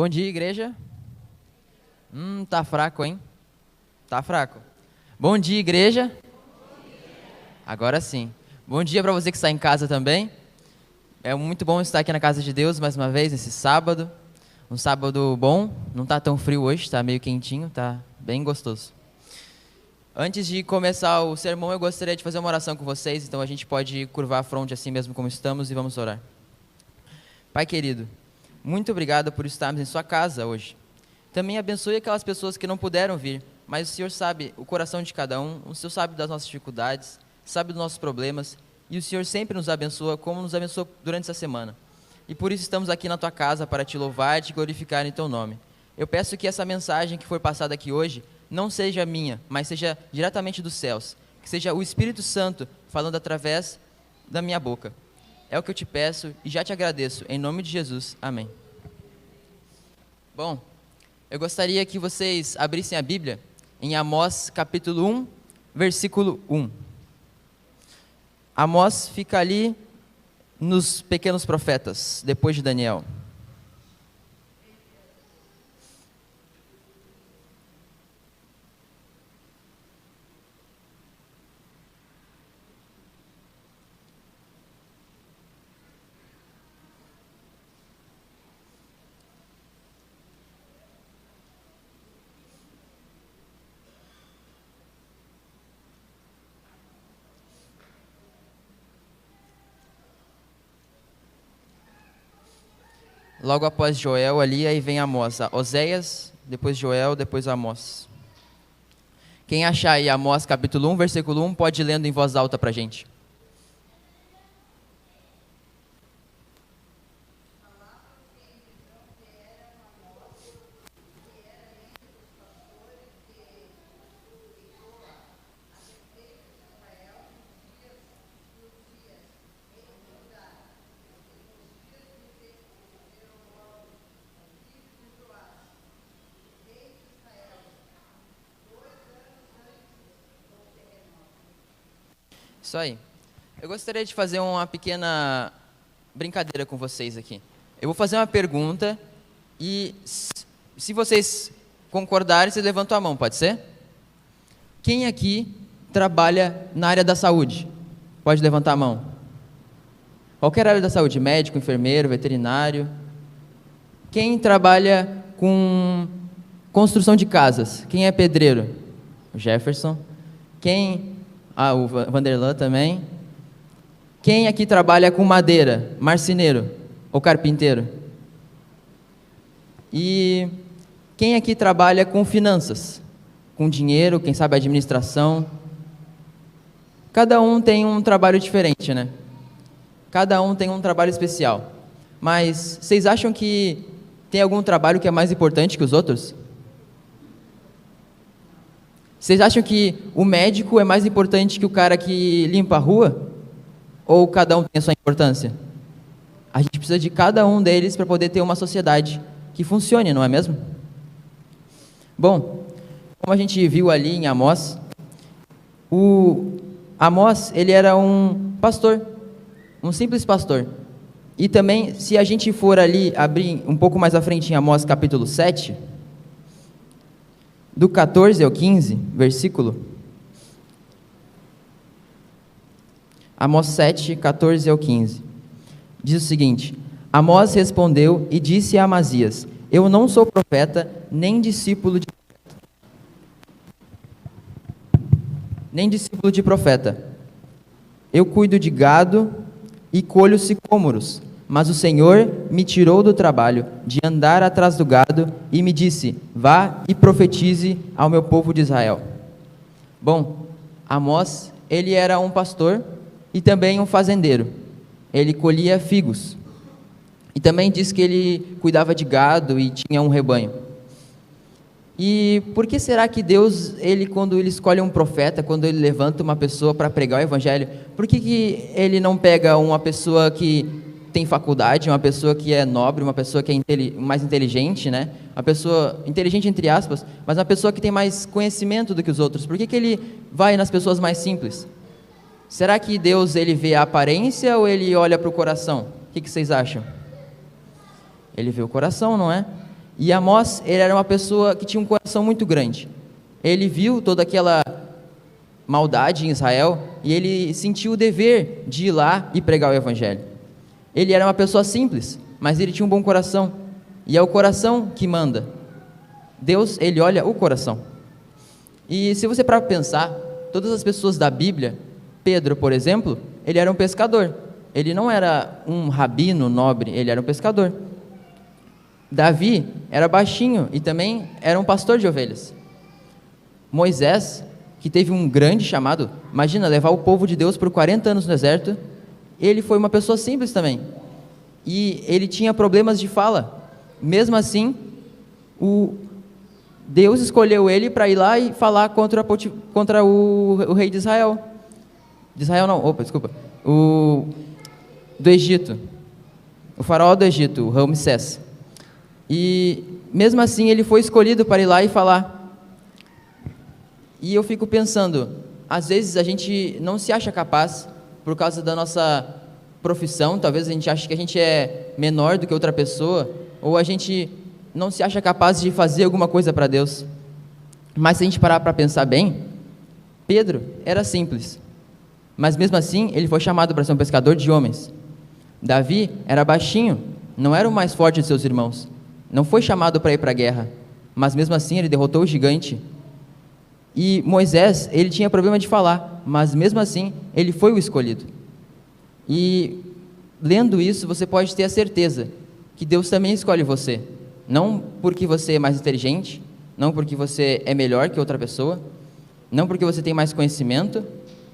Bom dia, igreja. Tá fraco, hein? Tá fraco. Bom dia, igreja. Agora sim. Bom dia para você que está em casa também. É muito bom estar aqui na casa de Deus mais uma vez, nesse sábado. Um sábado bom, não tá tão frio hoje, tá meio quentinho, tá bem gostoso. Antes de começar o sermão, eu gostaria de fazer uma oração com vocês, então a gente pode curvar a fronte assim mesmo como estamos e vamos orar. Pai querido, muito obrigado por estarmos em sua casa hoje. Também abençoe aquelas pessoas que não puderam vir, mas o Senhor sabe o coração de cada um, o Senhor sabe das nossas dificuldades, sabe dos nossos problemas, e o Senhor sempre nos abençoa, como nos abençoou durante essa semana. E por isso estamos aqui na tua casa para te louvar e te glorificar em teu nome. Eu peço que essa mensagem que foi passada aqui hoje não seja minha, mas seja diretamente dos céus, que seja o Espírito Santo falando através da minha boca. É o que eu te peço e já te agradeço, em nome de Jesus, amém. Bom, eu gostaria que vocês abrissem a Bíblia em Amós capítulo 1, versículo 1. Amós fica ali nos pequenos profetas, depois de Daniel. Logo após Joel ali, aí vem Amós. Oséias, depois Joel, depois Amós. Quem achar aí Amós capítulo 1, versículo 1, pode ir lendo em voz alta para a gente. Isso aí. Eu gostaria de fazer uma pequena brincadeira com vocês aqui. Eu vou fazer uma pergunta e se vocês concordarem, vocês levantam a mão, pode ser? Quem aqui trabalha na área da saúde? Pode levantar a mão. Qualquer área da saúde, médico, enfermeiro, veterinário. Quem trabalha com construção de casas? Quem é pedreiro? O Jefferson. O Vanderlan também. Quem aqui trabalha com madeira? Marceneiro ou carpinteiro? E quem aqui trabalha com finanças? Com dinheiro, quem sabe administração? Cada um tem um trabalho diferente, né? Cada um tem um trabalho especial. Mas vocês acham que tem algum trabalho que é mais importante que os outros? Vocês acham que o médico é mais importante que o cara que limpa a rua? Ou cada um tem a sua importância? A gente precisa de cada um deles para poder ter uma sociedade que funcione, não é mesmo? Bom, como a gente viu ali em Amós, Amós, ele era um pastor, um simples pastor. E também, se a gente for ali abrir um pouco mais à frente em Amós capítulo 7, do 14 ao 15, versículo. Amós 7, 14 ao 15. Diz o seguinte: Amós respondeu e disse a Amazias: Eu não sou profeta, nem discípulo de profeta. Eu cuido de gado e colho sicômoros, mas o Senhor me tirou do trabalho de andar atrás do gado e me disse: Vá e profetize ao meu povo de Israel. Bom, Amós, ele era um pastor e também um fazendeiro. Ele colhia figos. E também diz que ele cuidava de gado e tinha um rebanho. E por que será que Deus, quando ele escolhe um profeta, quando ele levanta uma pessoa para pregar o evangelho, por que ele não pega uma pessoa que tem faculdade, uma pessoa que é nobre, uma pessoa que é mais inteligente, né? Uma pessoa inteligente entre aspas, mas uma pessoa que tem mais conhecimento do que os outros? Por que ele vai nas pessoas mais simples? Será que Deus, ele vê a aparência ou ele olha para o coração? O que vocês acham? Ele vê o coração, não é? E Amós, ele era uma pessoa que tinha um coração muito grande. Ele viu toda aquela maldade em Israel e ele sentiu o dever de ir lá e pregar o evangelho. Ele era uma pessoa simples, mas ele tinha um bom coração. E é o coração que manda. Deus, ele olha o coração. E se você parar para pensar, todas as pessoas da Bíblia, Pedro, por exemplo, ele era um pescador. Ele não era um rabino nobre, ele era um pescador. Davi era baixinho e também era um pastor de ovelhas. Moisés, que teve um grande chamado, imagina, levar o povo de Deus por 40 anos no deserto, ele foi uma pessoa simples também. E ele tinha problemas de fala. Mesmo assim, Deus escolheu ele para ir lá e falar contra o rei de Israel. De Israel não, desculpa. Do Egito. O faraó do Egito, o Ramsés. E mesmo assim ele foi escolhido para ir lá e falar. E eu fico pensando, às vezes a gente não se acha capaz por causa da nossa profissão, talvez a gente ache que a gente é menor do que outra pessoa, ou a gente não se acha capaz de fazer alguma coisa para Deus. Mas se a gente parar para pensar bem, Pedro era simples, mas mesmo assim ele foi chamado para ser um pescador de homens. Davi era baixinho, não era o mais forte de seus irmãos, não foi chamado para ir para a guerra, mas mesmo assim ele derrotou o gigante. E Moisés, ele tinha problema de falar, mas mesmo assim ele foi o escolhido. E lendo isso você pode ter a certeza que Deus também escolhe você, não porque você é mais inteligente, não porque você é melhor que outra pessoa, não porque você tem mais conhecimento,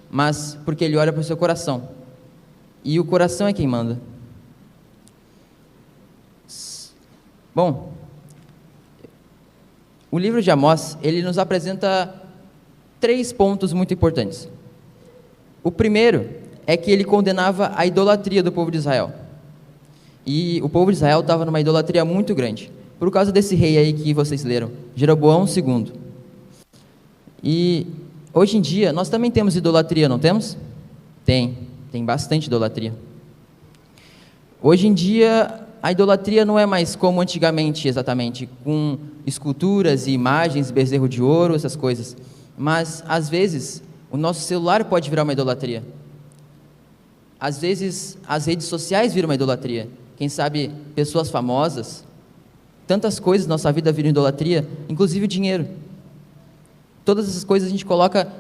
mas porque Ele olha para o seu coração. E o coração é quem manda. Bom, o livro de Amós, ele nos apresenta 3 pontos muito importantes. O primeiro é que ele condenava a idolatria do povo de Israel. E o povo de Israel estava numa idolatria muito grande, por causa desse rei aí que vocês leram, Jeroboão II. E hoje em dia, nós também temos idolatria, não temos? Tem bastante idolatria. Hoje em dia, a idolatria não é mais como antigamente, exatamente, com esculturas e imagens, bezerro de ouro, essas coisas. Mas, às vezes, o nosso celular pode virar uma idolatria. Às vezes, as redes sociais viram uma idolatria. Quem sabe, pessoas famosas. Tantas coisas na nossa vida viram idolatria, inclusive o dinheiro. Todas essas coisas a gente coloca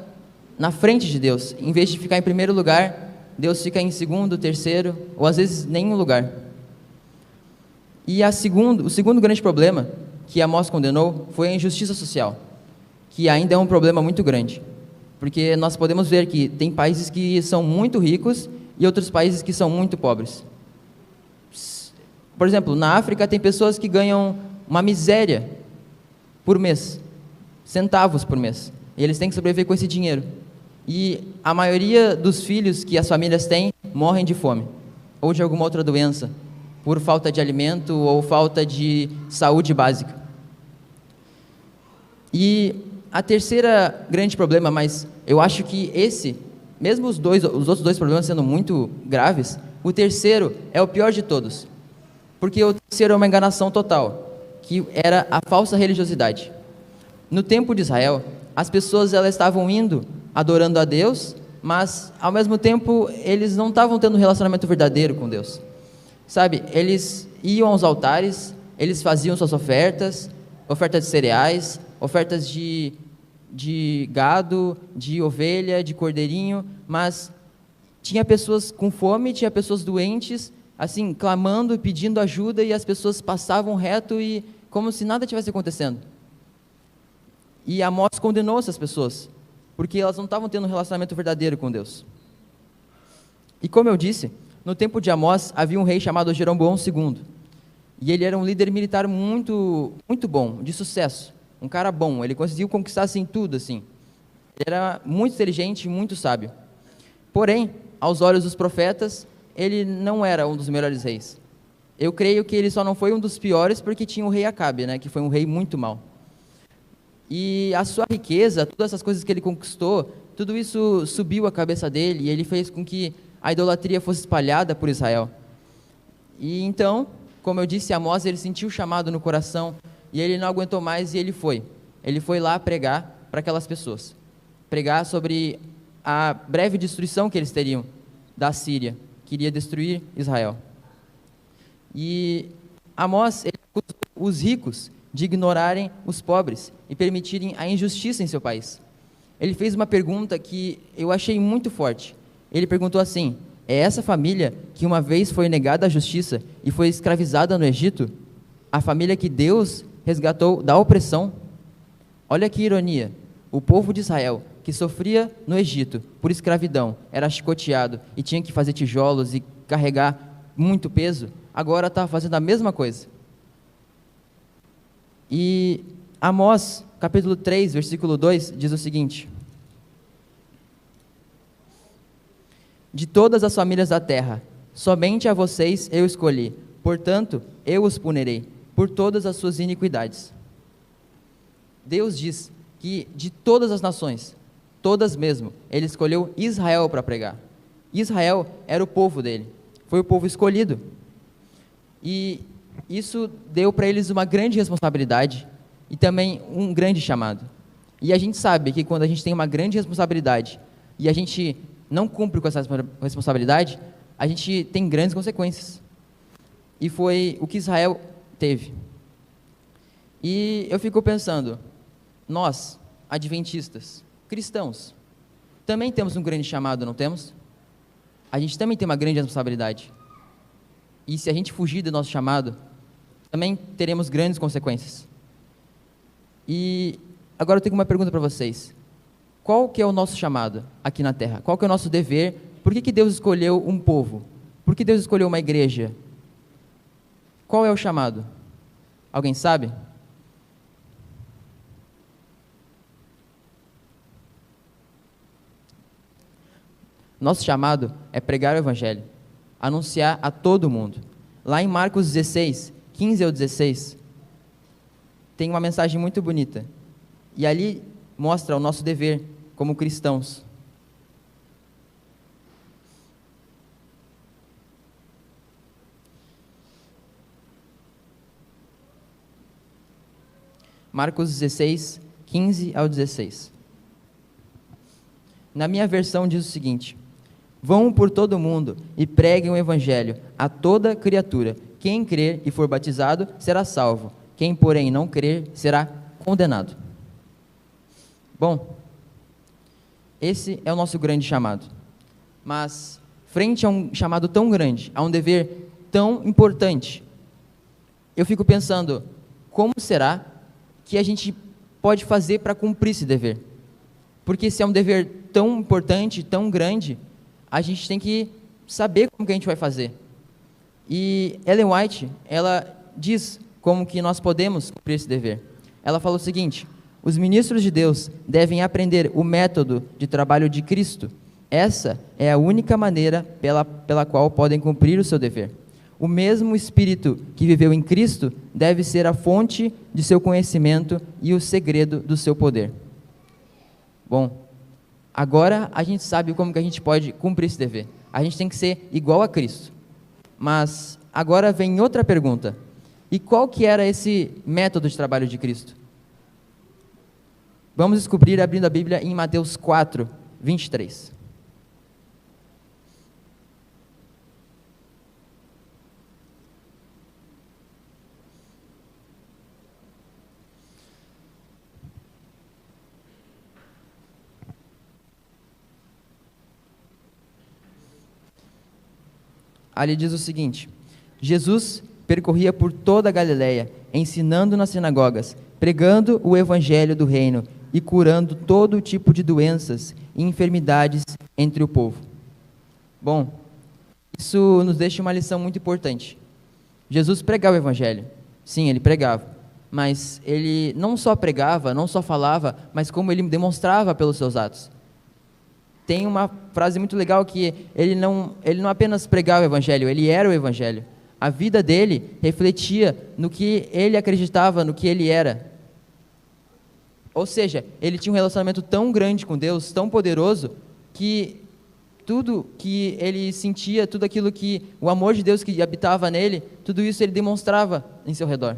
na frente de Deus. Em vez de ficar em primeiro lugar, Deus fica em segundo, terceiro, ou às vezes nenhum lugar. E o segundo grande problema que Amós condenou foi a injustiça social, que ainda é um problema muito grande. Porque nós podemos ver que tem países que são muito ricos e outros países que são muito pobres. Por exemplo, na África tem pessoas que ganham uma miséria por mês, centavos por mês, e eles têm que sobreviver com esse dinheiro. E a maioria dos filhos que as famílias têm morrem de fome, ou de alguma outra doença, por falta de alimento ou falta de saúde básica. E a terceira grande problema, mas eu acho que mesmo os outros 2 problemas sendo muito graves, o terceiro é o pior de todos. Porque o terceiro é uma enganação total, que era a falsa religiosidade. No tempo de Israel, as pessoas elas estavam indo, adorando a Deus, mas ao mesmo tempo eles não estavam tendo um relacionamento verdadeiro com Deus. Sabe, eles iam aos altares, eles faziam suas ofertas de cereais, ofertas de gado, de ovelha, de cordeirinho, mas tinha pessoas com fome, tinha pessoas doentes, assim, clamando, pedindo ajuda, e as pessoas passavam reto e como se nada tivesse acontecendo. E Amós condenou essas pessoas, porque elas não estavam tendo um relacionamento verdadeiro com Deus. E como eu disse, no tempo de Amós havia um rei chamado Jeroboão II, e ele era um líder militar muito, muito bom, de sucesso, um cara bom, ele conseguiu conquistar assim tudo, assim. Ele era muito inteligente e muito sábio. Porém, aos olhos dos profetas, ele não era um dos melhores reis. Eu creio que ele só não foi um dos piores porque tinha o rei Acabe, né, que foi um rei muito mau. E a sua riqueza, todas essas coisas que ele conquistou, tudo isso subiu a cabeça dele e ele fez com que a idolatria fosse espalhada por Israel. E então, como eu disse, Amós ele sentiu o chamado no coração e ele não aguentou mais e ele foi. Ele foi lá pregar para aquelas pessoas. Pregar sobre a breve destruição que eles teriam da Síria, que iria destruir Israel. E Amós, ele acusou os ricos de ignorarem os pobres e permitirem a injustiça em seu país. Ele fez uma pergunta que eu achei muito forte. Ele perguntou assim: é essa família que uma vez foi negada a justiça e foi escravizada no Egito? A família que Deus resgatou da opressão? Olha que ironia. O povo de Israel, que sofria no Egito por escravidão, era chicoteado e tinha que fazer tijolos e carregar muito peso, agora está fazendo a mesma coisa. E Amós, capítulo 3, versículo 2, diz o seguinte: de todas as famílias da terra, somente a vocês eu escolhi, portanto, eu os punirei por todas as suas iniquidades. Deus diz que de todas as nações, todas mesmo, ele escolheu Israel para pregar. Israel era o povo dele, foi o povo escolhido. E isso deu para eles uma grande responsabilidade e também um grande chamado. E a gente sabe que quando a gente tem uma grande responsabilidade e a gente não cumpre com essa responsabilidade, a gente tem grandes consequências. E foi o que Israel teve. E eu fico pensando, nós, adventistas, cristãos, também temos um grande chamado, não temos? A gente também tem uma grande responsabilidade. E se a gente fugir do nosso chamado, também teremos grandes consequências. E agora eu tenho uma pergunta para vocês. Qual que é o nosso chamado aqui na Terra? Qual que é o nosso dever? Por que Deus escolheu um povo? Por que Deus escolheu uma igreja? Qual é o chamado? Alguém sabe? Nosso chamado é pregar o Evangelho, anunciar a todo mundo. Lá em Marcos 16, 15 ao 16, tem uma mensagem muito bonita. E ali mostra o nosso dever como cristãos. Marcos 16, 15 ao 16. Na minha versão diz o seguinte: vão por todo o mundo e preguem o Evangelho a toda criatura. Quem crer e for batizado será salvo. Quem, porém, não crer será condenado. Bom, esse é o nosso grande chamado. Mas, frente a um chamado tão grande, a um dever tão importante, eu fico pensando, como será que a gente pode fazer para cumprir esse dever? Porque se é um dever tão importante, tão grande, a gente tem que saber como que a gente vai fazer. E Ellen White, ela diz como que nós podemos cumprir esse dever. Ela fala o seguinte: os ministros de Deus devem aprender o método de trabalho de Cristo. Essa é a única maneira pela qual podem cumprir o seu dever. O mesmo Espírito que viveu em Cristo deve ser a fonte de seu conhecimento e o segredo do seu poder. Bom, agora a gente sabe como que a gente pode cumprir esse dever. A gente tem que ser igual a Cristo. Mas agora vem outra pergunta. E qual que era esse método de trabalho de Cristo? Vamos descobrir abrindo a Bíblia em Mateus 4, 23. Ali diz o seguinte: Jesus percorria por toda a Galileia, ensinando nas sinagogas, pregando o evangelho do reino e curando todo tipo de doenças e enfermidades entre o povo. Bom, isso nos deixa uma lição muito importante. Jesus pregava o evangelho. Sim, ele pregava. Mas ele não só pregava, não só falava, mas como ele demonstrava pelos seus atos. Tem uma frase muito legal que ele não apenas pregava o evangelho, ele era o evangelho. A vida dele refletia no que ele acreditava, no que ele era. Ou seja, ele tinha um relacionamento tão grande com Deus, tão poderoso, que tudo que ele sentia, tudo aquilo que o amor de Deus que habitava nele, tudo isso ele demonstrava em seu redor.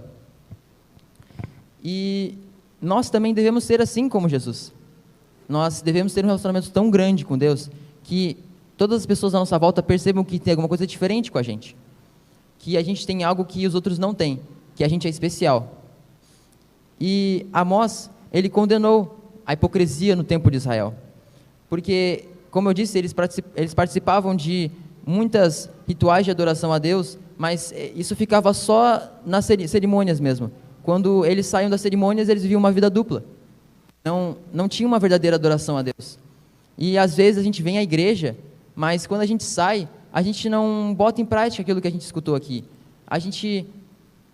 E nós também devemos ser assim como Jesus. Nós devemos ter um relacionamento tão grande com Deus que todas as pessoas à nossa volta percebam que tem alguma coisa diferente com a gente. Que a gente tem algo que os outros não têm, que a gente é especial. E Amós, ele condenou a hipocrisia no tempo de Israel. Porque, como eu disse, eles participavam de muitas rituais de adoração a Deus, mas isso ficava só nas cerimônias mesmo. Quando eles saíam das cerimônias, eles viviam uma vida dupla. Não tinha uma verdadeira adoração a Deus. E às vezes a gente vem à igreja, mas quando a gente sai, a gente não bota em prática aquilo que a gente escutou aqui. A gente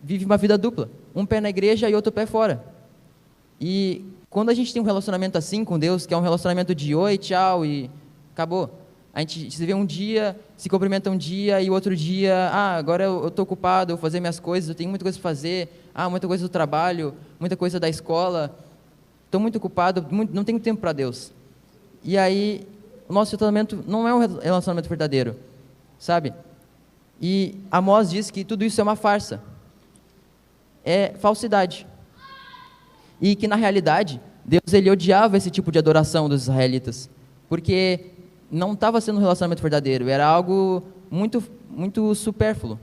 vive uma vida dupla, um pé na igreja e outro pé fora. E quando a gente tem um relacionamento assim com Deus, que é um relacionamento de oi, tchau e acabou. A gente se vê um dia, se cumprimenta um dia e o outro dia, agora eu estou ocupado, eu vou fazer minhas coisas, eu tenho muita coisa para fazer, muita coisa do trabalho, muita coisa da escola, estou muito ocupado, não tenho tempo para Deus. E aí, o nosso relacionamento não é um relacionamento verdadeiro, sabe? E Amós diz que tudo isso é uma farsa, é falsidade. E que, na realidade, Deus ele odiava esse tipo de adoração dos israelitas, porque não estava sendo um relacionamento verdadeiro, era algo muito, muito supérfluo.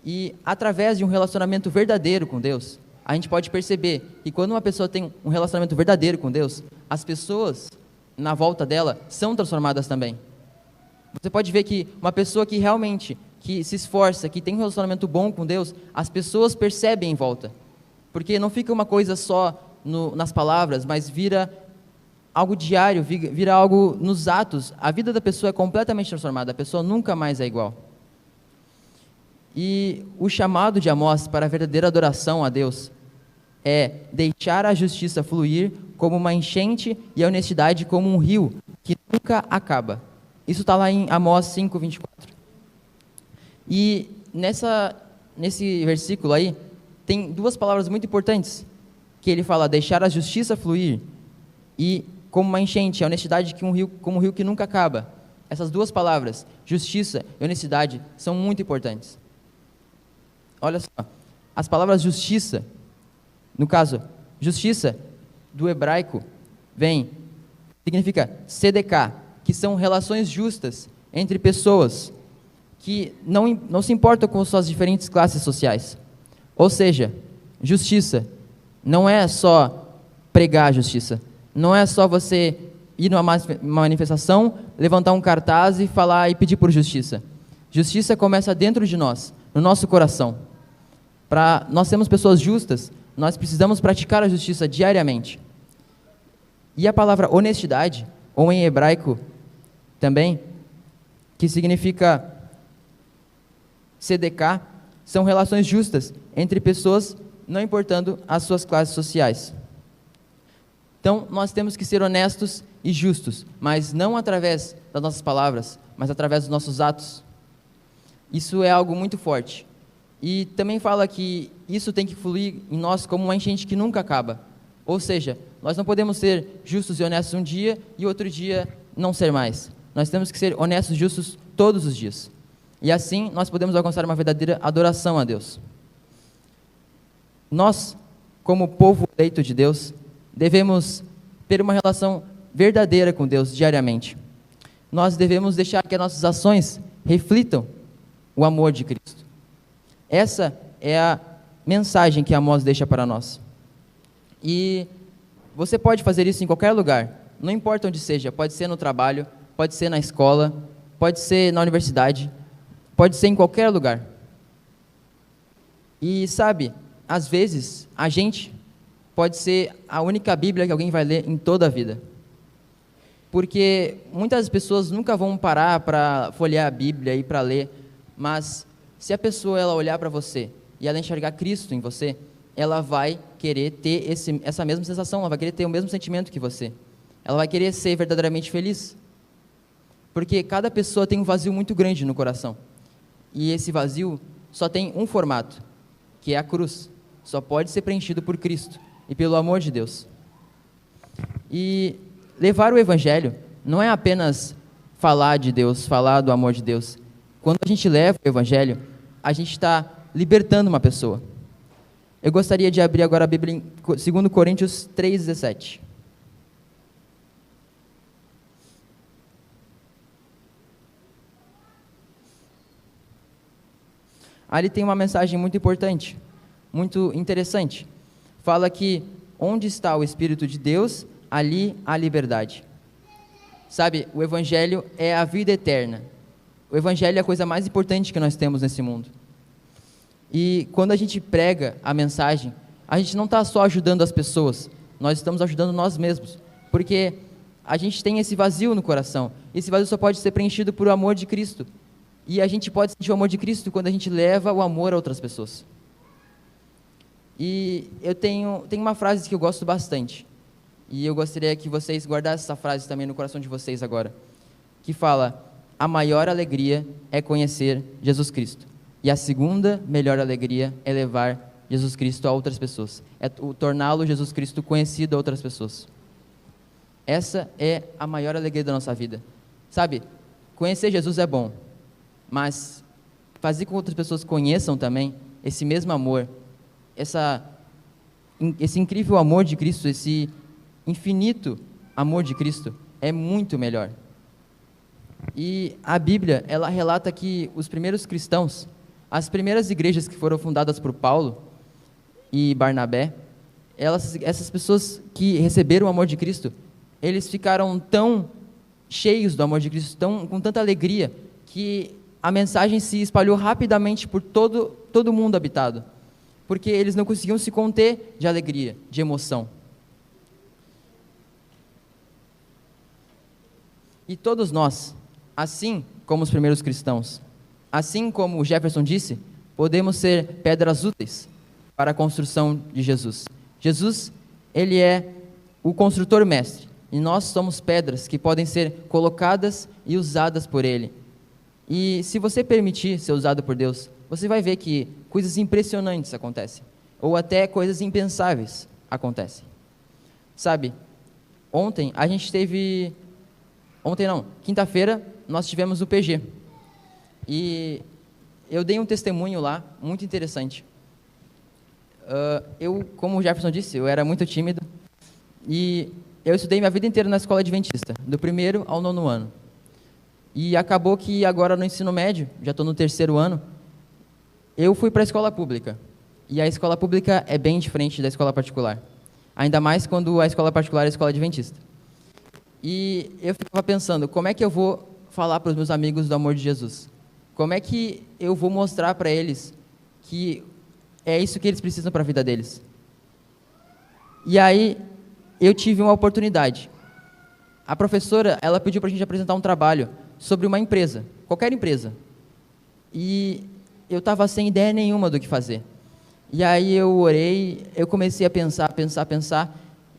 E, através de um relacionamento verdadeiro com Deus, a gente pode perceber que quando uma pessoa tem um relacionamento verdadeiro com Deus, as pessoas na volta dela são transformadas também. Você pode ver que uma pessoa que realmente que se esforça, que tem um relacionamento bom com Deus, as pessoas percebem em volta. Porque não fica uma coisa só nas palavras, mas vira algo diário, vira algo nos atos. A vida da pessoa é completamente transformada, a pessoa nunca mais é igual. E o chamado de Amós para a verdadeira adoração a Deus é deixar a justiça fluir como uma enchente e a honestidade como um rio que nunca acaba. Isso está lá em Amós 5:24. E nesse versículo aí, tem duas palavras muito importantes, que ele fala deixar a justiça fluir e como uma enchente, a honestidade como um rio que nunca acaba. Essas duas palavras, justiça e honestidade, são muito importantes. Olha só, as palavras justiça, no caso, justiça do hebraico, significa CDK, que são relações justas entre pessoas que não se importam com suas diferentes classes sociais. Ou seja, justiça não é só pregar a justiça, não é só você ir numa manifestação, levantar um cartaz e falar e pedir por justiça. Justiça começa dentro de nós, no nosso coração. Para nós sermos pessoas justas, nós precisamos praticar a justiça diariamente. E a palavra honestidade, ou em hebraico também, que significa CDK, são relações justas entre pessoas, não importando as suas classes sociais. Então, nós temos que ser honestos e justos, mas não através das nossas palavras, mas através dos nossos atos. Isso é algo muito forte. E também fala que isso tem que fluir em nós como uma enchente que nunca acaba. Ou seja, nós não podemos ser justos e honestos um dia e outro dia não ser mais. Nós temos que ser honestos e justos todos os dias. E assim nós podemos alcançar uma verdadeira adoração a Deus. Nós, como povo eleito de Deus, devemos ter uma relação verdadeira com Deus diariamente. Nós devemos deixar que as nossas ações reflitam o amor de Cristo. Essa é a mensagem que Amós deixa para nós. E você pode fazer isso em qualquer lugar, não importa onde seja, pode ser no trabalho, pode ser na escola, pode ser na universidade, pode ser em qualquer lugar. E sabe, às vezes, a gente pode ser a única Bíblia que alguém vai ler em toda a vida. Porque muitas pessoas nunca vão parar para folhear a Bíblia e para ler, mas se a pessoa ela olhar para você e ela enxergar Cristo em você, ela vai querer ter essa mesma sensação, ela vai querer ter o mesmo sentimento que você. Ela vai querer ser verdadeiramente feliz. Porque cada pessoa tem um vazio muito grande no coração. E esse vazio só tem um formato, que é a cruz. Só pode ser preenchido por Cristo e pelo amor de Deus. E levar o Evangelho não é apenas falar de Deus, falar do amor de Deus. Quando a gente leva o Evangelho, a gente está libertando uma pessoa. Eu gostaria de abrir agora a Bíblia em 2 Coríntios 3,17. Ali tem uma mensagem muito importante, muito interessante. Fala que onde está o Espírito de Deus, ali há liberdade. Sabe, o Evangelho é a vida eterna. O Evangelho é a coisa mais importante que nós temos nesse mundo. E quando a gente prega a mensagem, a gente não está só ajudando as pessoas, nós estamos ajudando nós mesmos. Porque a gente tem esse vazio no coração. Esse vazio só pode ser preenchido por o amor de Cristo. E a gente pode sentir o amor de Cristo quando a gente leva o amor a outras pessoas. E eu tenho uma frase que eu gosto bastante. E eu gostaria que vocês guardassem essa frase também no coração de vocês agora. Que fala: a maior alegria é conhecer Jesus Cristo. E a segunda melhor alegria é levar Jesus Cristo a outras pessoas. É torná-lo, Jesus Cristo, conhecido a outras pessoas. Essa é a maior alegria da nossa vida. Sabe, conhecer Jesus é bom. Mas fazer com que outras pessoas conheçam também esse mesmo amor, esse incrível amor de Cristo, esse infinito amor de Cristo, é muito melhor. E a Bíblia, ela relata que os primeiros cristãos, as primeiras igrejas que foram fundadas por Paulo e Barnabé, essas pessoas que receberam o amor de Cristo, eles ficaram tão cheios do amor de Cristo, com tanta alegria, que a mensagem se espalhou rapidamente por todo mundo habitado, porque eles não conseguiam se conter de alegria, de emoção. E todos nós, assim como os primeiros cristãos, assim como o Jefferson disse, podemos ser pedras úteis para a construção de Jesus. Jesus, ele é o construtor mestre, e nós somos pedras que podem ser colocadas e usadas por ele. E se você permitir ser usado por Deus, você vai ver que coisas impressionantes acontecem, ou até coisas impensáveis acontecem. Sabe, quinta-feira, nós tivemos o PG, e eu dei um testemunho lá, muito interessante. Como o Jefferson disse, eu era muito tímido, e eu estudei minha vida inteira na escola adventista, do 1º ao 9º ano. E acabou que agora no ensino médio, já estou no 3º ano, eu fui para a escola pública. E a escola pública é bem diferente da escola particular. Ainda mais quando a escola particular é a escola adventista. E eu ficava pensando, como é que eu vou falar para os meus amigos do amor de Jesus? Como é que eu vou mostrar para eles que é isso que eles precisam para a vida deles? E aí, eu tive uma oportunidade. A professora, ela pediu para a gente apresentar um trabalho sobre uma empresa, qualquer empresa. E eu estava sem ideia nenhuma do que fazer. E aí eu orei, eu comecei a pensar,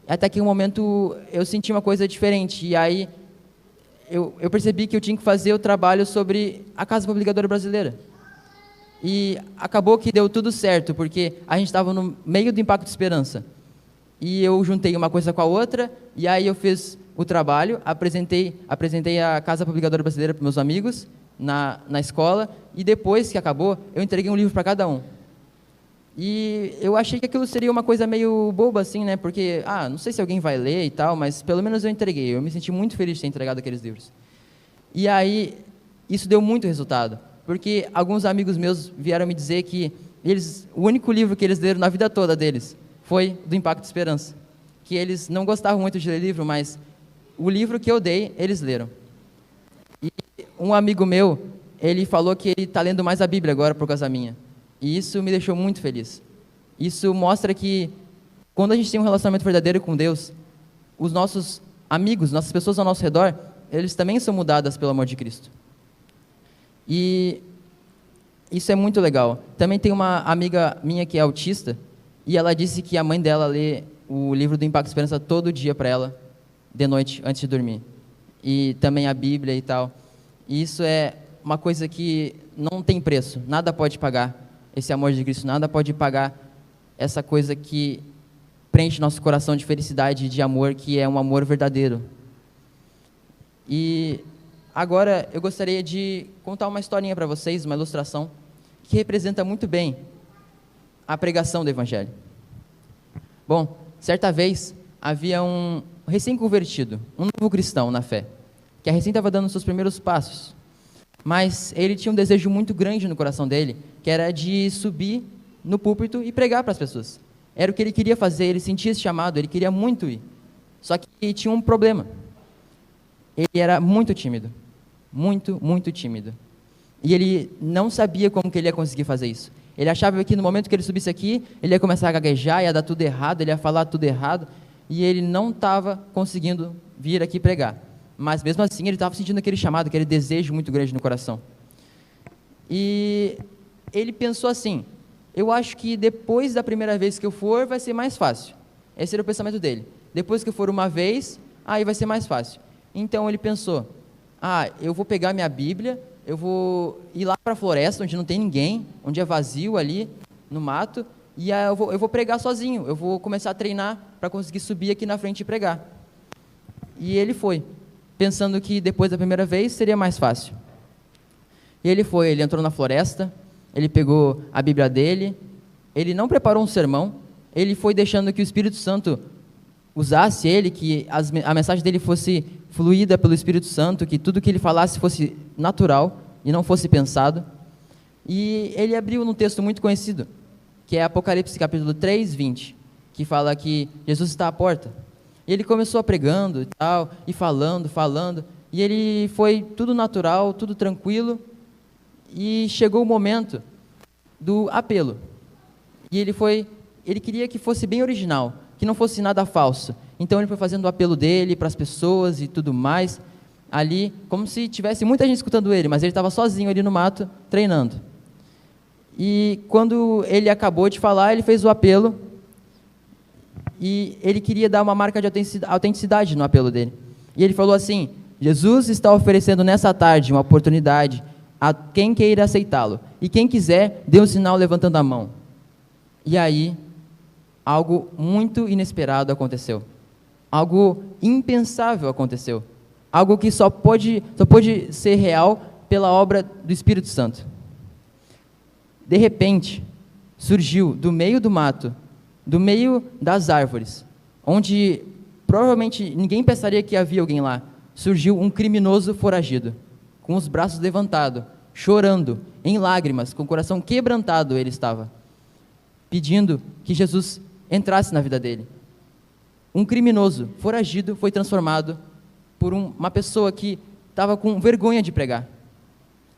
até que um momento eu senti uma coisa diferente. E aí eu percebi que eu tinha que fazer o trabalho sobre a Casa Publicadora Brasileira. E acabou que deu tudo certo, porque a gente estava no meio do Impacto Esperança. E eu juntei uma coisa com a outra, e aí eu fiz o trabalho, apresentei a Casa Publicadora Brasileira para meus amigos na escola, e depois que acabou, eu entreguei um livro para cada um. E eu achei que aquilo seria uma coisa meio boba, assim, né? Porque, não sei se alguém vai ler e tal, mas pelo menos eu entreguei. Eu me senti muito feliz de ter entregado aqueles livros. E aí, isso deu muito resultado, porque alguns amigos meus vieram me dizer que o único livro que eles leram na vida toda deles foi do Impacto Esperança. Que eles não gostavam muito de ler livro, mas o livro que eu dei, eles leram. E um amigo meu, ele falou que ele está lendo mais a Bíblia agora por causa minha. E isso me deixou muito feliz. Isso mostra que, quando a gente tem um relacionamento verdadeiro com Deus, os nossos amigos, nossas pessoas ao nosso redor, eles também são mudadas pelo amor de Cristo. E isso é muito legal. Também tem uma amiga minha que é autista, e ela disse que a mãe dela lê o livro do Impacto Esperança todo dia para ela, de noite, antes de dormir. E também a Bíblia e tal. E isso é uma coisa que não tem preço, nada pode pagar esse amor de Cristo, nada pode pagar essa coisa que preenche nosso coração de felicidade e de amor, que é um amor verdadeiro. E agora eu gostaria de contar uma historinha para vocês, uma ilustração, que representa muito bem a pregação do Evangelho. Bom, certa vez havia um recém-convertido, um novo cristão na fé, que recém estava dando seus primeiros passos, mas ele tinha um desejo muito grande no coração dele, que era de subir no púlpito e pregar para as pessoas. Era o que ele queria fazer, ele sentia esse chamado, ele queria muito ir. Só que tinha um problema. Ele era muito tímido, muito tímido. E ele não sabia como que ele ia conseguir fazer isso. Ele achava que no momento que ele subisse aqui, ele ia começar a gaguejar, ia dar tudo errado, ele ia falar tudo errado, e ele não estava conseguindo vir aqui pregar. Mas mesmo assim ele estava sentindo aquele chamado, aquele desejo muito grande no coração. E ele pensou assim: eu acho que depois da primeira vez que eu for, vai ser mais fácil. Esse era o pensamento dele. Depois que eu for uma vez, aí vai ser mais fácil. Então ele pensou: eu vou pegar minha Bíblia, eu vou ir lá para a floresta, onde não tem ninguém, onde é vazio ali, no mato, e eu vou pregar sozinho, eu vou começar a treinar para conseguir subir aqui na frente e pregar. E ele foi, pensando que depois da primeira vez seria mais fácil. E ele entrou na floresta, ele pegou a Bíblia dele, ele não preparou um sermão, ele foi deixando que o Espírito Santo usasse ele, que a mensagem dele fosse fluída pelo Espírito Santo, que tudo que ele falasse fosse natural e não fosse pensado. E ele abriu num texto muito conhecido, que é Apocalipse capítulo 3, 20, que fala que Jesus está à porta. E ele começou pregando e tal, e falando, e ele foi tudo natural, tudo tranquilo, e chegou o momento do apelo. E ele queria que fosse bem original, que não fosse nada falso. Então ele foi fazendo o apelo dele para as pessoas e tudo mais, ali, como se tivesse muita gente escutando ele, mas ele estava sozinho ali no mato, treinando. E quando ele acabou de falar, ele fez o apelo, e ele queria dar uma marca de autenticidade no apelo dele. E ele falou assim: Jesus está oferecendo nessa tarde uma oportunidade a quem queira aceitá-lo. E quem quiser, dê um sinal levantando a mão. E aí, algo muito inesperado aconteceu. Algo impensável aconteceu. Algo que só pôde ser real pela obra do Espírito Santo. De repente, surgiu do meio do mato, do meio das árvores, onde provavelmente ninguém pensaria que havia alguém lá, surgiu um criminoso foragido, com os braços levantados, chorando, em lágrimas, com o coração quebrantado ele estava, pedindo que Jesus entrasse na vida dele. Um criminoso foragido foi transformado por uma pessoa que estava com vergonha de pregar.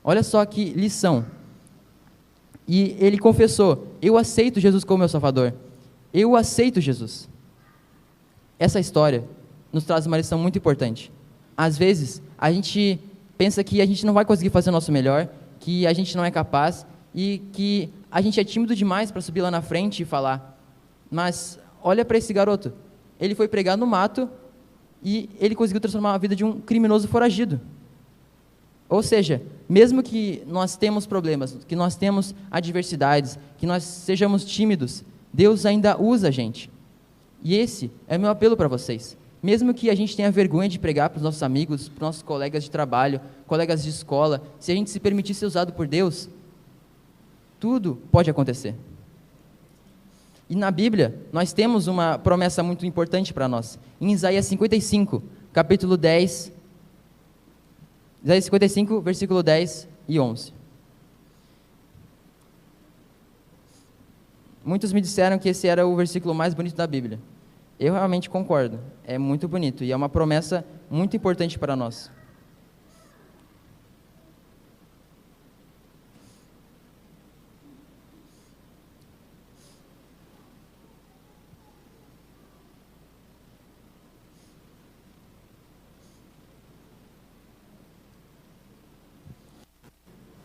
Olha só que lição. E ele confessou: eu aceito Jesus como meu Salvador. Eu aceito Jesus. Essa história nos traz uma lição muito importante. Às vezes, a gente pensa que a gente não vai conseguir fazer o nosso melhor, que a gente não é capaz e que a gente é tímido demais para subir lá na frente e falar. Mas olha para esse garoto. Ele foi pregar no mato e ele conseguiu transformar a vida de um criminoso foragido. Ou seja, mesmo que nós temos problemas, que nós temos adversidades, que nós sejamos tímidos, Deus ainda usa a gente. E esse é o meu apelo para vocês. Mesmo que a gente tenha vergonha de pregar para os nossos amigos, para os nossos colegas de trabalho, colegas de escola, se a gente se permitir ser usado por Deus, tudo pode acontecer. E na Bíblia, nós temos uma promessa muito importante para nós. Em Isaías 55, capítulo 10, Isaías 55, versículo 10 e 11. Muitos me disseram que esse era o versículo mais bonito da Bíblia. Eu realmente concordo. É muito bonito e é uma promessa muito importante para nós.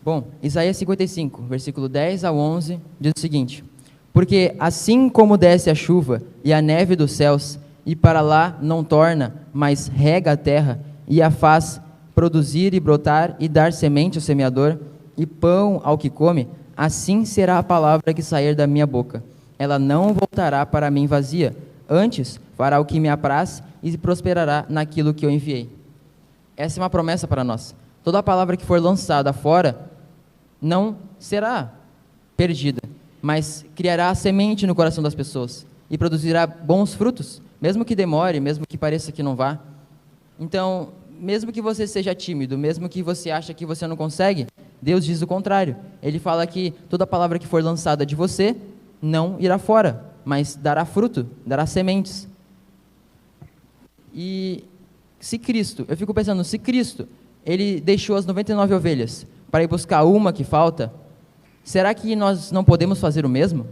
Bom, Isaías 55, versículo 10 ao 11, diz o seguinte: porque assim como desce a chuva e a neve dos céus, e para lá não torna, mas rega a terra, e a faz produzir e brotar, e dar semente ao semeador, e pão ao que come, assim será a palavra que sair da minha boca. Ela não voltará para mim vazia, antes fará o que me apraz, e prosperará naquilo que eu enviei. Essa é uma promessa para nós. Toda a palavra que for lançada fora não será perdida, mas criará a semente no coração das pessoas e produzirá bons frutos, mesmo que demore, mesmo que pareça que não vá. Então, mesmo que você seja tímido, mesmo que você ache que você não consegue, Deus diz o contrário. Ele fala que toda palavra que for lançada de você não irá fora, mas dará fruto, dará sementes. E se Cristo, eu fico pensando, se Cristo, ele deixou as 99 ovelhas para ir buscar uma que falta, será que nós não podemos fazer o mesmo?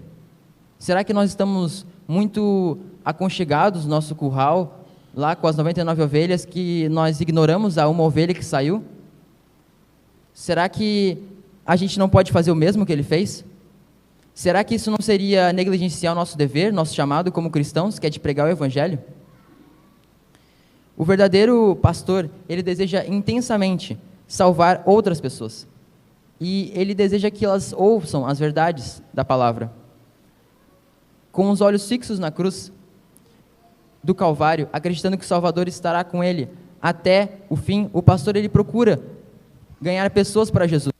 Será que nós estamos muito aconchegados no nosso curral, lá com as 99 ovelhas, que nós ignoramos a uma ovelha que saiu? Será que a gente não pode fazer o mesmo que ele fez? Será que isso não seria negligenciar o nosso dever, nosso chamado como cristãos, que é de pregar o evangelho? O verdadeiro pastor, ele deseja intensamente salvar outras pessoas. E ele deseja que elas ouçam as verdades da palavra. Com os olhos fixos na cruz do Calvário, acreditando que o Salvador estará com ele até o fim, o pastor ele procura ganhar pessoas para Jesus.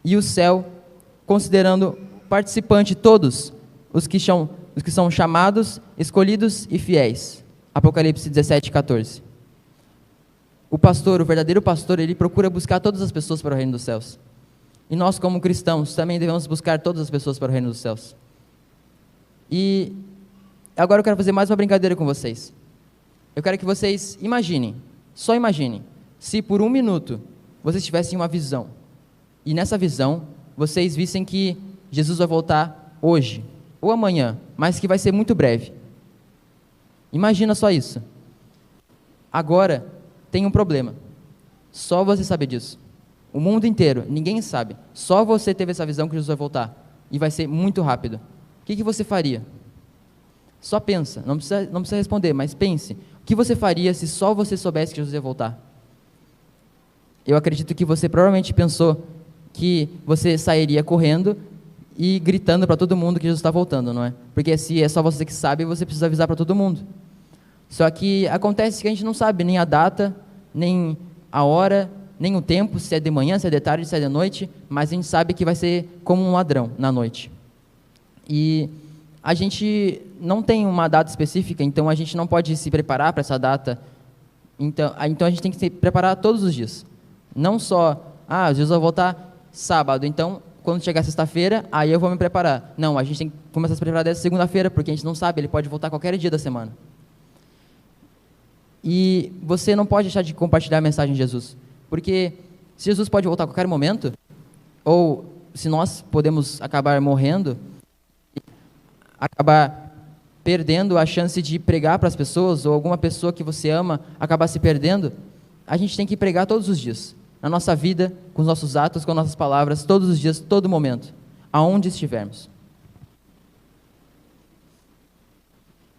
E o céu, considerando participante todos os que são chamados, escolhidos e fiéis. Apocalipse 17, 14. O pastor, o verdadeiro pastor, ele procura buscar todas as pessoas para o reino dos céus. E nós, como cristãos, também devemos buscar todas as pessoas para o reino dos céus. E agora eu quero fazer mais uma brincadeira com vocês. Eu quero que vocês imaginem, só imaginem, se por um minuto vocês tivessem uma visão, e nessa visão vocês vissem que Jesus vai voltar hoje, ou amanhã, mas que vai ser muito breve. Imagina só isso. Agora, tem um problema. Só você sabe disso. O mundo inteiro, ninguém sabe. Só você teve essa visão que Jesus vai voltar. E vai ser muito rápido. O que você faria? Só pensa, não precisa responder, mas pense. O que você faria se só você soubesse que Jesus ia voltar? Eu acredito que você provavelmente pensou que você sairia correndo e gritando para todo mundo que Jesus está voltando, não é? Porque se é só você que sabe, você precisa avisar para todo mundo. Só que acontece que a gente não sabe nem a data, nem a hora, nem o tempo, se é de manhã, se é de tarde, se é de noite, mas a gente sabe que vai ser como um ladrão na noite. E a gente não tem uma data específica, então a gente não pode se preparar para essa data. Então a gente tem que se preparar todos os dias. Não só, Jesus vai voltar sábado, então quando chegar sexta-feira, aí eu vou me preparar. Não, a gente tem que começar a se preparar desde segunda-feira, porque a gente não sabe, ele pode voltar qualquer dia da semana. E você não pode deixar de compartilhar a mensagem de Jesus, porque se Jesus pode voltar a qualquer momento, ou se nós podemos acabar morrendo, acabar perdendo a chance de pregar para as pessoas, ou alguma pessoa que você ama acabar se perdendo, a gente tem que pregar todos os dias, na nossa vida, com os nossos atos, com as nossas palavras, todos os dias, todo momento, aonde estivermos.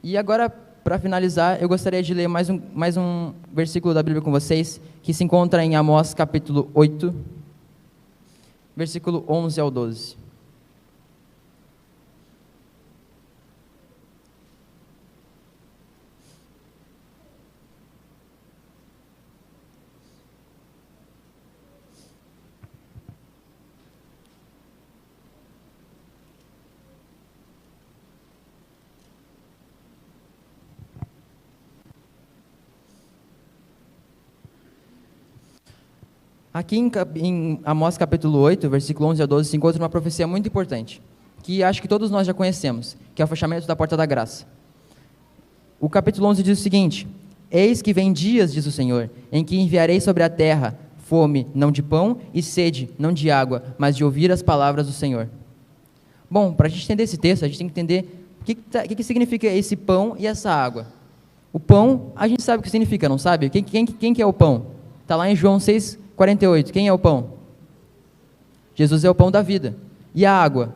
E agora, para finalizar, eu gostaria de ler mais um versículo da Bíblia com vocês, que se encontra em Amós capítulo 8, versículo 11 ao 12. Aqui em Amós capítulo 8, versículo 11 a 12, se encontra uma profecia muito importante, que acho que todos nós já conhecemos, que é o fechamento da porta da graça. O capítulo 11 diz o seguinte: Eis que vem dias, diz o Senhor, em que enviarei sobre a terra fome, não de pão, e sede, não de água, mas de ouvir as palavras do Senhor. Bom, para a gente entender esse texto, a gente tem que entender o que significa esse pão e essa água. O pão, a gente sabe o que significa, não sabe? Quem que é o pão? Está lá em João 6:48. Quem é o pão? Jesus é o pão da vida. E a água?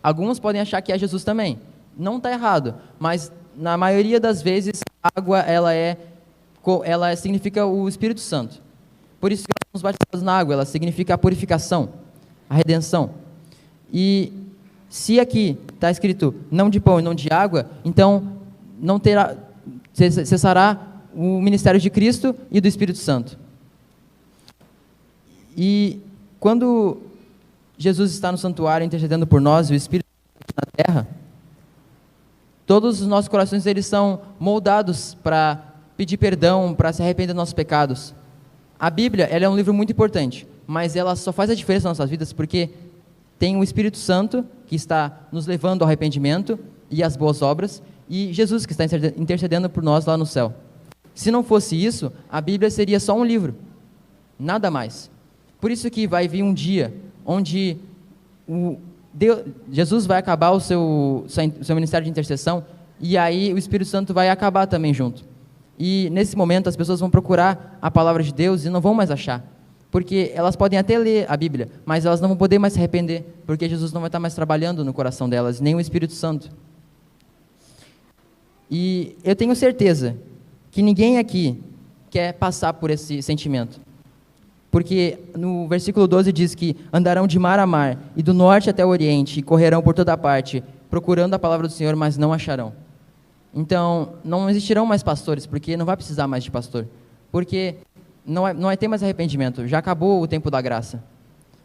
Alguns podem achar que é Jesus também. Não está errado, mas na maioria das vezes a água ela significa o Espírito Santo. Por isso que nós somos batizados na água, ela significa a purificação, a redenção. E se aqui está escrito não de pão e não de água, então não terá, cessará o ministério de Cristo e do Espírito Santo. E quando Jesus está no santuário intercedendo por nós e o Espírito Santo na terra, todos os nossos corações eles são moldados para pedir perdão, para se arrepender dos nossos pecados. A Bíblia, ela é um livro muito importante, mas ela só faz a diferença nas nossas vidas porque tem o Espírito Santo que está nos levando ao arrependimento e às boas obras, e Jesus que está intercedendo por nós lá no céu. Se não fosse isso, a Bíblia seria só um livro, nada mais. Por isso que vai vir um dia onde Jesus vai acabar o seu ministério de intercessão, e aí o Espírito Santo vai acabar também junto. E nesse momento as pessoas vão procurar a palavra de Deus e não vão mais achar, porque elas podem até ler a Bíblia, mas elas não vão poder mais se arrepender, porque Jesus não vai estar mais trabalhando no coração delas, nem o Espírito Santo. E eu tenho certeza que ninguém aqui quer passar por esse sentimento, porque no versículo 12 diz que andarão de mar a mar, e do norte até o oriente, e correrão por toda parte, procurando a palavra do Senhor, mas não acharão. Então, não existirão mais pastores, porque não vai precisar mais de pastor, porque não vai ter mais arrependimento, já acabou o tempo da graça.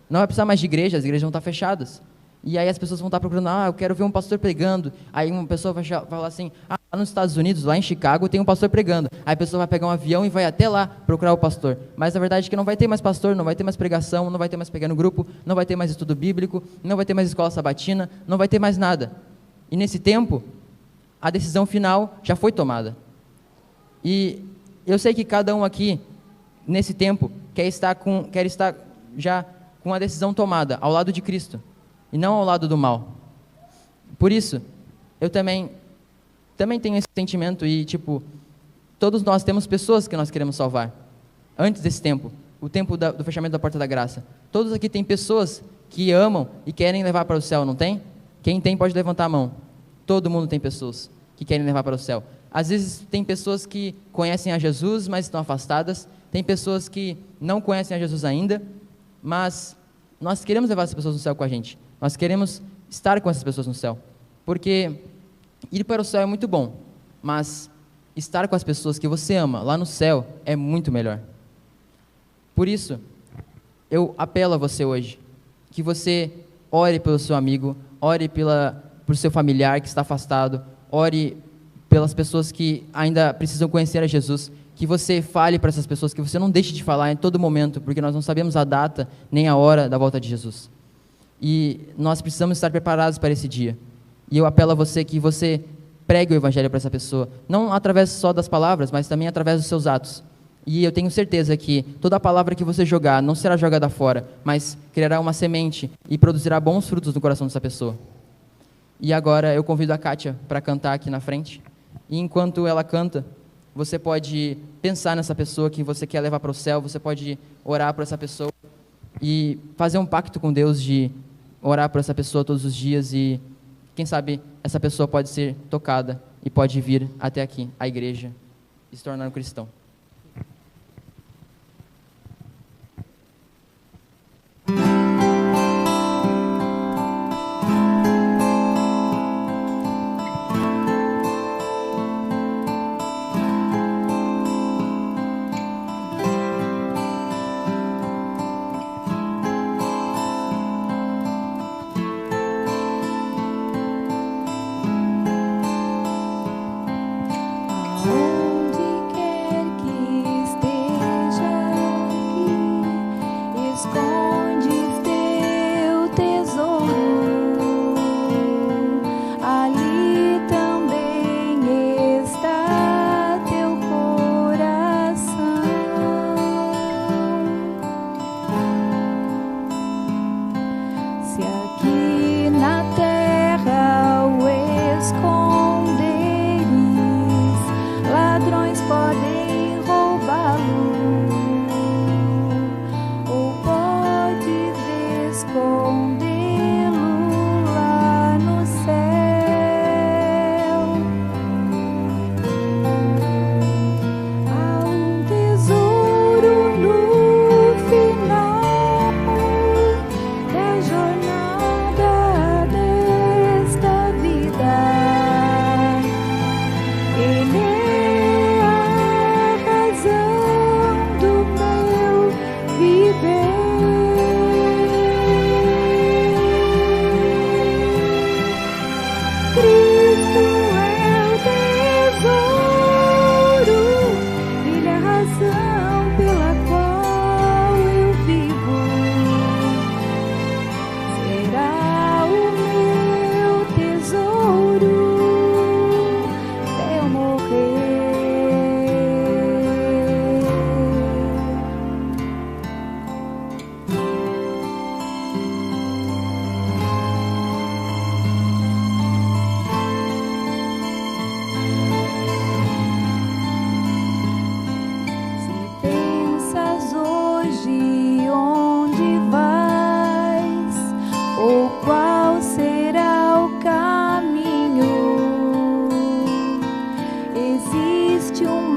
Não vai precisar mais de igreja, as igrejas vão estar fechadas. E aí as pessoas vão estar procurando, eu quero ver um pastor pregando. Aí uma pessoa vai falar assim, lá nos Estados Unidos, lá em Chicago, tem um pastor pregando. Aí a pessoa vai pegar um avião e vai até lá procurar o pastor. Mas a verdade é que não vai ter mais pastor, não vai ter mais pregação, não vai ter mais pegar no grupo, não vai ter mais estudo bíblico, não vai ter mais escola sabatina, não vai ter mais nada. E nesse tempo, a decisão final já foi tomada. E eu sei que cada um aqui, nesse tempo, quer estar já com a decisão tomada, ao lado de Cristo, e não ao lado do mal. Por isso, eu também tenho esse sentimento e, todos nós temos pessoas que nós queremos salvar. Antes desse tempo, o tempo do fechamento da porta da graça. Todos aqui têm pessoas que amam e querem levar para o céu, não tem? Quem tem pode levantar a mão. Todo mundo tem pessoas que querem levar para o céu. Às vezes tem pessoas que conhecem a Jesus, mas estão afastadas. Tem pessoas que não conhecem a Jesus ainda, mas nós queremos levar essas pessoas no céu com a gente. Nós queremos estar com essas pessoas no céu, porque ir para o céu é muito bom, mas estar com as pessoas que você ama lá no céu é muito melhor. Por isso, eu apelo a você hoje, que você ore pelo seu amigo, ore por seu familiar que está afastado, ore pelas pessoas que ainda precisam conhecer a Jesus, que você fale para essas pessoas, que você não deixe de falar em todo momento, porque nós não sabemos a data nem a hora da volta de Jesus. E nós precisamos estar preparados para esse dia. E eu apelo a você que você pregue o evangelho para essa pessoa, não através só das palavras, mas também através dos seus atos. E eu tenho certeza que toda palavra que você jogar não será jogada fora, mas criará uma semente e produzirá bons frutos no coração dessa pessoa. E agora eu convido a Kátia para cantar aqui na frente. E enquanto ela canta, você pode pensar nessa pessoa que você quer levar para o céu, você pode orar por essa pessoa e fazer um pacto com Deus de orar por essa pessoa todos os dias, e quem sabe essa pessoa pode ser tocada e pode vir até aqui, à igreja, e se tornar um cristão. Onde quer que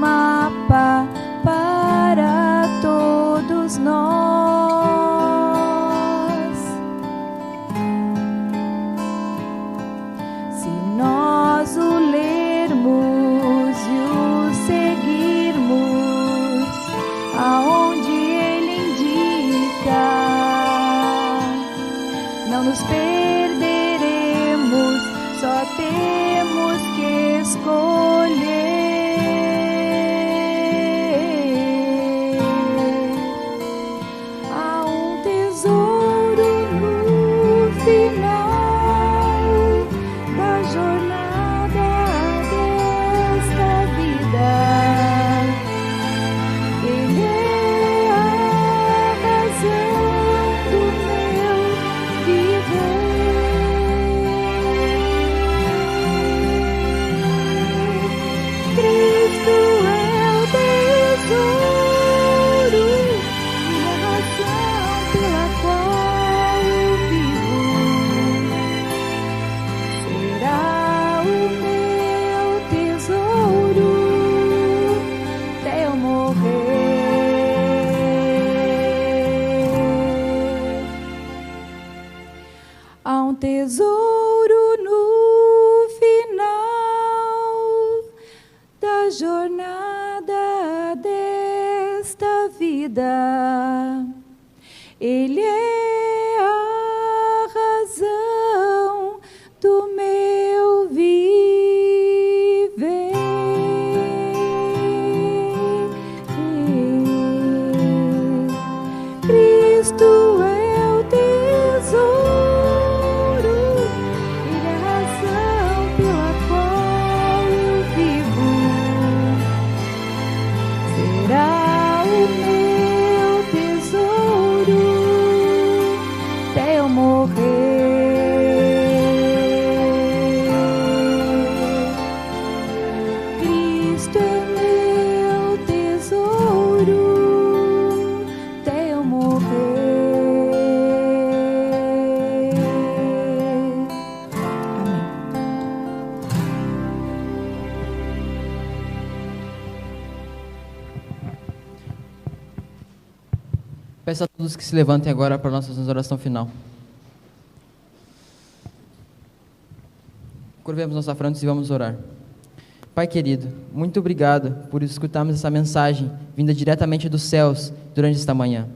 mapa para todos nós. Se nós o lermos e o seguirmos aonde ele indica, não nos perderemos, só temos que escolher. Há um tesouro no final da jornada desta vida. Ele é a razão do meu viver. Cristo é o tesouro e a razão pela qual eu vivo. Será o meu tesouro até eu morrer. Há um tesouro no final da jornada desta vida. Ele é a razão do meu viver. Cristo é o tesouro, ele é a razão pela qual eu vivo. Será o meu tesouro até eu morrer. Cristo é meu tesouro até eu morrer. Amém. Peço a todos que se levantem agora para a nossa oração final. Curvemos nossa fronte e vamos orar. Pai querido, muito obrigado por escutarmos essa mensagem vinda diretamente dos céus durante esta manhã.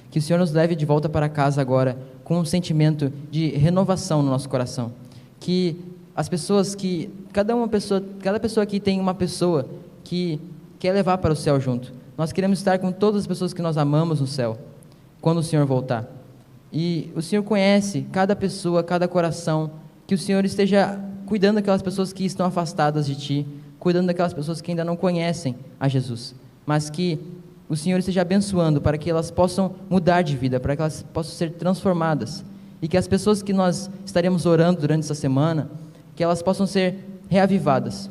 Que o Senhor nos leve de volta para casa agora com um sentimento de renovação no nosso coração. Que as pessoas que, cada pessoa aqui tem uma pessoa que quer levar para o céu junto. Nós queremos estar com todas as pessoas que nós amamos no céu, quando o Senhor voltar. E o Senhor conhece cada pessoa, cada coração, que o Senhor esteja cuidando daquelas pessoas que estão afastadas de Ti, cuidando daquelas pessoas que ainda não conhecem a Jesus, mas que o Senhor esteja abençoando para que elas possam mudar de vida, para que elas possam ser transformadas, e que as pessoas que nós estaremos orando durante essa semana, que elas possam ser reavivadas,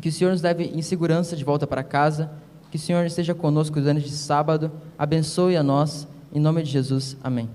que o Senhor nos leve em segurança de volta para casa, que o Senhor esteja conosco durante esse sábado, abençoe a nós, em nome de Jesus, amém.